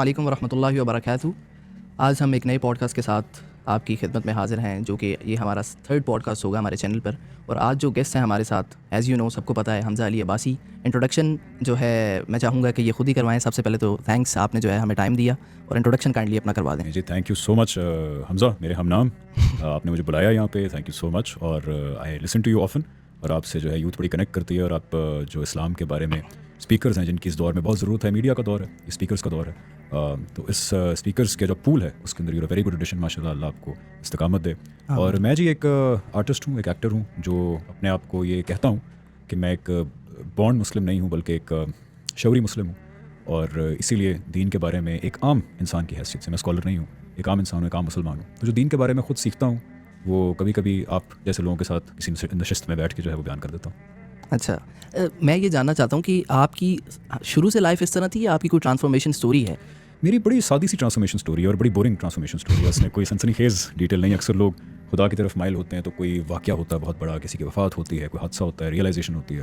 علیکم ورحمۃ اللہ وبرکاتہ. آج ہم ایک نئے پوڈ کاسٹ کے ساتھ آپ کی خدمت میں حاضر ہیں، جو کہ یہ ہمارا 3rd پوڈ کاسٹ ہوگا ہمارے چینل پر. اور آج جو گیسٹ ہیں ہمارے ساتھ، ایز یو نو سب کو پتہ ہے، حمزہ علی عباسی. انٹروڈکشن جو ہے میں چاہوں گا کہ یہ خود ہی کروائیں. سب سے پہلے تو تھینکس، آپ نے جو ہے ہمیں ٹائم دیا، اور انٹروڈکشن کائنڈلی اپنا کروا دیں. جی تھینک یو سو مچ حمزہ، میرے ہم نام. آپ نے مجھے بلایا یہاں پہ، تھینک یو سو مچ. اور آئی لسن ٹو یو آفن، اور آپ سے جو ہے یوتھ بڑی کنیکٹ کرتی ہے. اور آپ جو اسلام کے بارے میں اسپیکرز ہیں جن کی اس دور میں بہت ضرورت ہے، میڈیا کا دور ہے، اسپیکرز کا دور ہے، تو اس اسپیکرز کے جو پول ہے اس کے اندر یو ویری گڈ ایڈیشن. ماشاء اللہ، اللہ آپ کو استقامت دے. اور میں جی ایک آرٹسٹ ہوں، ایک ایکٹر ہوں، جو اپنے آپ کو یہ کہتا ہوں کہ میں ایک بورن مسلم نہیں ہوں بلکہ ایک شعوری مسلم ہوں. اور اسی لیے دین کے بارے میں ایک عام انسان کی حیثیت سے، میں اسکالر نہیں ہوں، ایک عام انسان ہوں، ایک عام مسلمان ہوں. تو جو دین کے بارے میں خود سیکھتا ہوں وہ کبھی کبھی آپ جیسے لوگوں کے ساتھ کسی نشست میں بیٹھ کے جو ہے وہ بیان کر دیتا ہوں. اچھا، میں یہ جاننا چاہتا ہوں کہ آپ کی شروع سے لائف اس طرح تھی یا آپ کی کوئی ٹرانسفارمیشن سٹوری ہے؟ میری بڑی سادی سی ٹرانسفارمیشن سٹوری ہے، اور بڑی بورنگ ٹرانسفارمیشن سٹوری ہے. اس میں کوئی سنسنی خیز ڈیٹیل نہیں. اکثر لوگ خدا کی طرف مائل ہوتے ہیں تو کوئی واقعہ ہوتا ہے بہت بڑا، کسی کی وفات ہوتی ہے، کوئی حادثہ ہوتا ہے، ریئلائزیشن ہوتی ہے.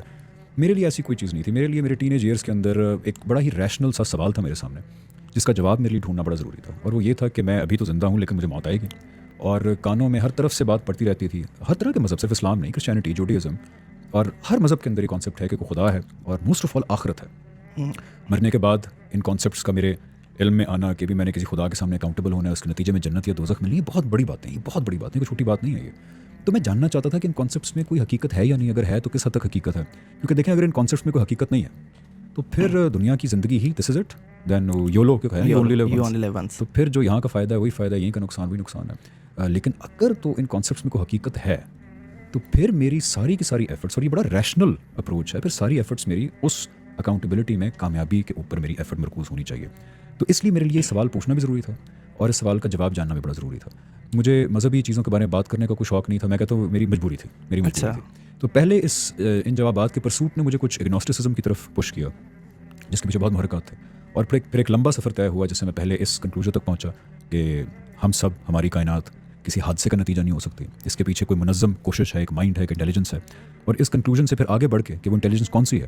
میرے لیے ایسی کوئی چیز نہیں تھی. میرے لیے میرے ٹین ایج ایئرس کے اندر ایک بڑا ہی ریشنل سا سوال تھا میرے سامنے، جس کا جواب میرے لیے ڈھونڈنا بڑا ضروری تھا. اور وہ یہ تھا کہ میں ابھی تو زندہ ہوں لیکن مجھے موت آئے گی. اور کانوں میں ہر طرف سے بات پڑتی رہتی تھی، ہر طرح کے مذہب، صرف اسلام نہیں، کرسچینٹی، جوڈیزم، اور ہر مذہب کے اندر یہ کانسیپٹ ہے کہ کوئی خدا ہے اور موسٹ آف آل آخرت ہے. مرنے کے بعد ان کانسیپٹس کا میرے علم میں آنا کہ بھی میں نے کسی خدا کے سامنے اکاؤنٹیبل ہونا ہے، اس کے نتیجے میں جنت یا دوزخ ملنی، یہ بہت بڑی باتیں، یہ بہت بڑی باتیں، کوئی چھوٹی بات نہیں ہے یہ. تو میں جاننا چاہتا تھا کہ ان کانسیپٹس میں کوئی حقیقت ہے یا نہیں، اگر ہے تو کس حد تک حقیقت ہے. کیونکہ دیکھیں اگر ان کانسیپٹس میں کوئی حقیقت نہیں ہے تو پھر دنیا کی زندگی ہی دس از اٹ، دین یولو کے تو پھر جو یہاں کا فائدہ ہے وہی فائدہ ہے، یہیں کا نقصان وہی نقصان ہے. لیکن اگر تو ان کانسیپٹس میں کوئی حقیقت ہے تو پھر میری ساری کی ساری ایفرٹس، اور یہ بڑا ریشنل اپروچ ہے، پھر ساری ایفرٹس میری اس اکاؤنٹیبلٹی میں، کامیابی کے اوپر میری ایفرٹ مرکوز ہونی چاہیے. تو اس لیے میرے لیے یہ سوال پوچھنا بھی ضروری تھا، اور اس سوال کا جواب جاننا بھی بڑا ضروری تھا. مجھے مذہبی چیزوں کے بارے میں بات کرنے کا کوئی شوق نہیں تھا. میں کہتا ہوں میری مجبوری تھی، میری مجبوری تھی. تو پہلے ان جوابات کے پرسوٹ نے مجھے کچھ اگنوسٹسزم کی طرف پش کیا، جس کے پیچھے بہت محرکات تھے. اور پھر ایک لمبا سفر طے ہوا جس سے میں پہلے اس کنکلوژن تک پہنچا کہ ہم سب، ہماری کائنات کسی حادثے کا نتیجہ نہیں ہو سکتی، اس کے پیچھے کوئی منظم کوشش ہے، ایک مائنڈ ہے، ایک انٹیلیجنس ہے. اور اس کنکلوژن سے پھر آگے بڑھ کے کہ وہ انٹیلیجنس کون سی ہے،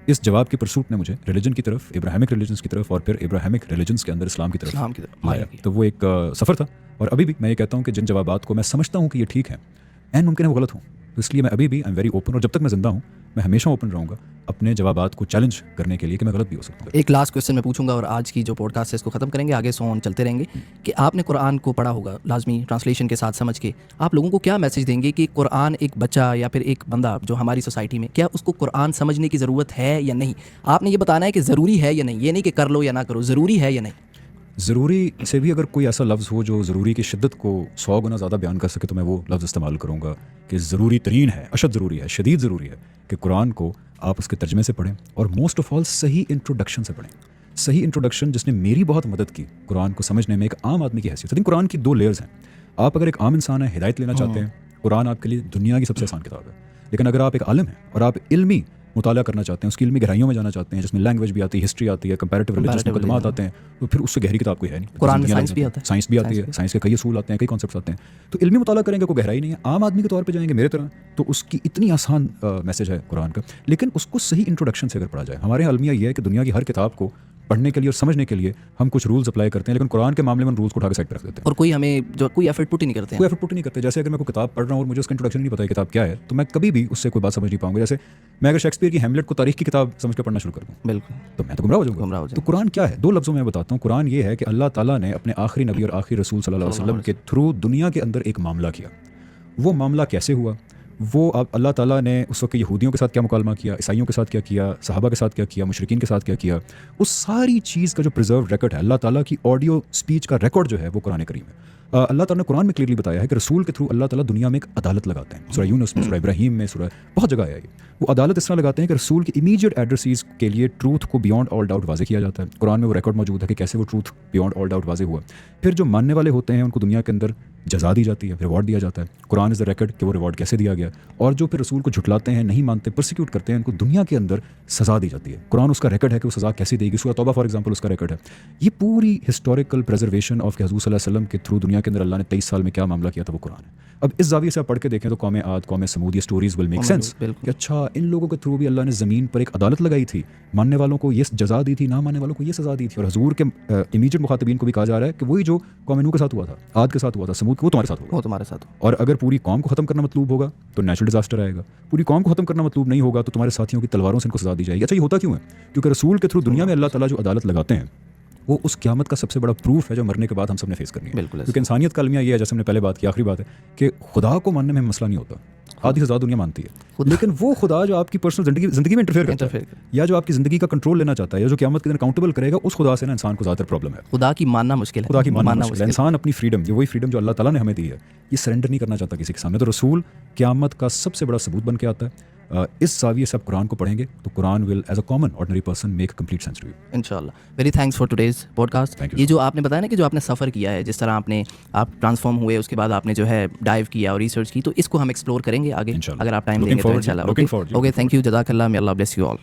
اس جواب کے پرسوٹ نے مجھے ریلیجن کی طرف، ابراہیمک ریلیجنس کی طرف، اور پھر ابراہیمک ریلیجنس کے اندر اسلام کی طرف لایا. تو وہ ایک سفر تھا. اور ابھی بھی میں یہ کہتا ہوں کہ جن جوابات کو میں سمجھتا ہوں کہ یہ ٹھیک ہیں، این ممکن ہے وہ غلط ہوں. تو اس لیے میں ابھی بھی آئی ایم ویری اوپن، اور جب تک میں زندہ ہوں میں ہمیشہ اوپن رہوں گا اپنے جوابات کو چیلنج کرنے کے لیے کہ میں غلط بھی ہو سکتا ہوں. ایک لاسٹ کویسچن میں پوچھوں گا اور آج کی جو پوڈ کاسٹ ہے اس کو ختم کریں گے، آگے سون چلتے رہیں گے. کہ آپ نے قرآن کو پڑھا ہوگا لازمی ٹرانسلیشن کے ساتھ سمجھ کے، آپ لوگوں کو کیا میسج دیں گے کہ قرآن ایک بچہ یا پھر ایک بندہ جو ہماری سوسائٹی میں، کیا اس کو قرآن سمجھنے کی ضرورت ہے یا نہیں؟ آپ نے یہ بتانا ہے کہ ضروری ہے یا نہیں، یہ نہیں کہ کر لو یا نہ کرو، ضروری ہے یا نہیں. ضروری سے بھی اگر کوئی ایسا لفظ ہو جو ضروری کی شدت کو 100 گنا زیادہ بیان کر سکے تو میں وہ لفظ استعمال کروں گا کہ ضروری ترین ہے، اشد ضروری ہے، شدید ضروری ہے کہ قرآن کو آپ اس کے ترجمے سے پڑھیں، اور موسٹ آف آل صحیح انٹروڈکشن سے پڑھیں. صحیح انٹروڈکشن جس نے میری بہت مدد کی قرآن کو سمجھنے میں ایک عام آدمی کی حیثیت. قرآن کی 2 لیئرز ہیں. آپ اگر ایک عام انسان ہیں، ہدایت لینا چاہتے ہیں، قرآن آپ کے لیے دنیا کی سب سے آسان کتاب ہے. لیکن اگر آپ ایک عالم ہیں اور آپ علمی مطالعہ کرنا چاہتے ہیں، اس کی علمی گہرائیوں میں جانا چاہتے ہیں، جس میں لینگویج بھی آتی ہے، ہسٹری آتی ہے، کمپیریٹیو ریلیجس مقدمات آتے ہیں، تو پھر اس سے گہری کتاب کوئی ہے نہیں. قرآن میں سائنس بھی آتا ہے، سائنس بھی آتی ہے، سائنس کے کئی اصول آتے ہیں، کئی کانسیپٹس آتے ہیں. تو علمی مطالعہ کریں گے کوئی گہرائی نہیں ہے. عام آدمی کے طور پہ جائیں گے میرے طرح تو اس کی اتنی آسان میسج ہے قرآن کا، لیکن اس کو صحیح انٹروڈکشن سے اگر پڑھا جائے. ہمارے المیہ یہ ہے کہ دنیا کی ہر کتاب کو پڑھنے کے لیے اور سمجھنے کے لیے ہم کچھ رولز اپلائی کرتے ہیں، لیکن قرآن کے معاملے میں رولز کو اٹھا کے سائڈ پہ رکھ دیتے ہیں، اور کوئی ہمیں جو کوئی ایفرٹ پٹ ہی نہیں کرتے ہیں. کوئی ایفرٹ پٹ نہیں کرتے. جیسے اگر میں کوئی کتاب پڑھ رہا ہوں اور مجھے اس کا انٹروڈکشن نہیں پتا ہے کتاب کیا ہے، تو میں کبھی بھی اس سے کوئی بات سمجھ نہیں پاؤں گا. جیسے میں اگر شیکسپیئر کی ہیملیٹ کو تاریخ کی کتاب سمجھ کر پڑھنا شروع کر دوں بالکل تو میں تو گمراہ ہو جاؤں گا. تو قرآن کیا ہے؟ 2 لفظوں میں بتاتا ہوں. قرآن یہ ہے کہ اللہ تعالیٰ نے اپنے آخری نبی اور آخری رسول صلی اللہ علیہ وسلم کے تھرو دنیا کے اندر ایک معاملہ کیا. وہ معاملہ کیسے ہوا؟ وہ اللہ تعالیٰ نے اس وقت یہودیوں کے ساتھ کیا مکالمہ کیا، عیسائیوں کے ساتھ کیا کیا، صحابہ کے ساتھ کیا کیا، مشرکین کے ساتھ کیا کیا، اس ساری چیز کا جو پریزرو ریکارڈ ہے، اللہ تعالیٰ کی آڈیو اسپیچ کا ریکارڈ جو ہے وہ قرآن کریم ہے. اللہ تعالیٰ نے قرآن میں کلیئرلی بتایا ہے کہ رسول کے تھرو اللہ تعالیٰ دنیا میں ایک عدالت لگاتے ہیں. سورہ یونس میں، سورہ ابراہیم میں، سورہ بہت جگہ ہے. وہ عدالت اس طرح لگاتے ہیں کہ رسول کی امیجیٹ ایڈریسز کے لیے ٹروتھ کو بیانڈ آل ڈاؤٹ واضح کیا جاتا ہے. قرآن میں وہ ریکارڈ موجود ہے کہ کیسے وہ ٹروتھ بیانڈ آل ڈاؤٹ واضح ہوا. پھر جو ماننے والے ہوتے ہیں ان کو دنیا کے اندر جزا دی جاتی ہے، ریوارڈ دیا جاتا ہے. قرآن از دا ریکارڈ کہ وہ ریوارڈ کیسے دیا گیا. اور جو پھر رسول کو جھٹلاتے ہیں، نہیں مانتے، پرسیکیوٹ کرتے ہیں، ان کو دنیا کے اندر سزا دی جاتی ہے. قرآن اس کا ریکارڈ ہے کہ وہ سزا کیسے دے گی. سورہ توبہ فار ایگزامپل اس کا ریکارڈ ہے. یہ پوری ہسٹوریکل پریزرویشن آف کہ حضور صلی اللہ علیہ وسلم کے تھرو دنیا دنیا کے اندر اللہ نے 23 سال میں کیا معاملہ کیا تھا وہ قرآن ہے. اب اس زاویے سے آپ پڑھ کے دیکھیں تو قوم عاد قوم سمود یہ اسٹوریز ول میک سینس کہ اچھا ان لوگوں کے تھرو بھی اللہ نے زمین پر ایک عدالت لگائی تھی, ماننے والوں کو یہ جزا دی تھی, نہ ماننے والوں کو یہ سزا دی تھی, اور حضور کے امیجیٹ مخاطبین کو بھی کہا جا رہا ہے کہ وہی جو قوم نوح کے ساتھ ہوا تھا, عاد کے ساتھ ہوا تھا, سمود وہ تمہارے ساتھ ہوگا, وہ تمہارے ساتھ. اور اگر پوری قوم کو ختم کرنا مطلوب ہوگا تو نیچرل ڈیزاسٹر آئے گا, پوری قوم کو ختم کرنا مطلوب نہیں ہوگا تو تمہارے ساتھیوں کی تلواروں سے ان کو سزا دی جائے گی. اچھا یہ ہوتا کیوں ہے؟ کیونکہ رسول کے تھرو دنیا میں اللہ تعالیٰ جو عدالت لگاتے ہیں وہ اس قیامت کا سب سے بڑا پروف ہے جو مرنے کے بعد ہم سب نے فیس کرنی ہے. بالکل, کیونکہ انسانیت کا المیہ یہ ہے, جیسے ہم نے پہلے بات کی, آخری بات ہے کہ خدا کو ماننے میں مسئلہ نہیں ہوتا, آدھی سے زیادہ دنیا مانتی ہے, لیکن وہ خدا جو آپ کی پرسنل زندگی میں انٹرفیئر کرتا ہے یا جو آپ کی زندگی کا کنٹرول لینا چاہتا ہے یا جو قیامت کے دن اکاؤنٹیبل کرے گا, اس خدا سے نا انسان کو زیادہ پرابلم ہے. خدا کی ماننا مشکل ہے, خدا کی ماننا مشکل ہے. انسان اپنی فریڈم, یہ وہی فریڈم جو اللہ تعالیٰ نے ہمیں دی ہے, یہ سرنڈر نہیں کرنا چاہتا کسی کے سامنے. تو رسول قیامت کا سب سے بڑا ثبوت بن کے آتا ہے. اس زاویے سے آپ قرآن کو پڑھیں گے تو Quran will as a common ordinary person make complete sense to you. انشاءاللہ. Very thanks for today's podcast. یہ جو آپ نے بتایا نا کہ جو آپ نے سفر کیا ہے, جس طرح آپ ٹرانسفارم ہوئے, اس کے بعد آپ نے جو ہے ڈائیو کیا اور ریسرچ کی, تو اس کو ہم ایکسپلور کریں گے آگے اگر آپ ٹائم دیں گے تو انشاءاللہ. اوکے, تھینک یو, جزاک اللہ, may Allah bless you all.